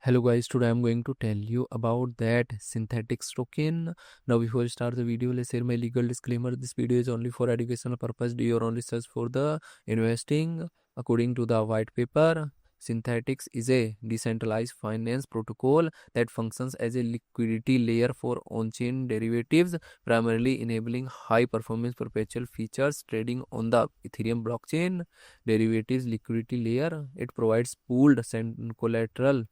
Hello guys, today I'm going to tell you about that Synthetix token. Now before I start the video, let's share my legal disclaimer. This video is only for educational purpose. Do your own research for the investing. According to the white paper, Synthetix is a decentralized finance protocol that functions as a liquidity layer for on-chain derivatives, primarily enabling high-performance perpetual futures trading on the Ethereum blockchain. Derivatives liquidity layer, it provides pooled collateral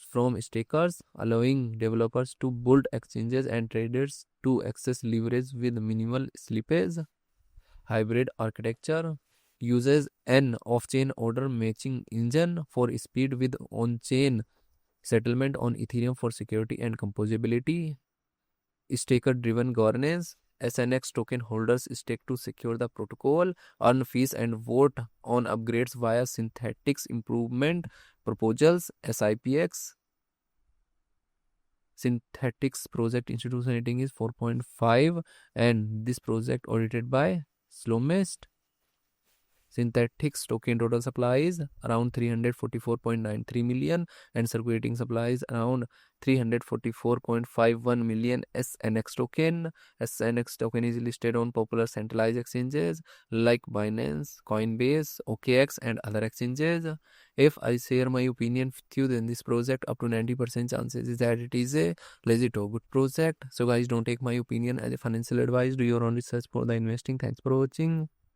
from stakers, allowing developers to build exchanges and traders to access leverage with minimal slippage. Hybrid architecture uses an off-chain order matching engine for speed with on-chain settlement on Ethereum for security and composability. Staker-driven governance. SNX token holders stake to secure the protocol, earn fees, and vote on upgrades via Synthetix improvement proposals. SIPX. Synthetix project institution rating is 4.5, and this project audited by Slowmist. Synthetix token total supply is around 344.93 million and circulating supply is around 344.51 million SNX token. SNX token is listed on popular centralized exchanges like Binance, Coinbase, OKX and other exchanges. If I share my opinion with you, then this project up to 90% chances is that it is a legit or good project. So guys, don't take my opinion as a financial advice. Do your own research for the investing. Thanks for watching.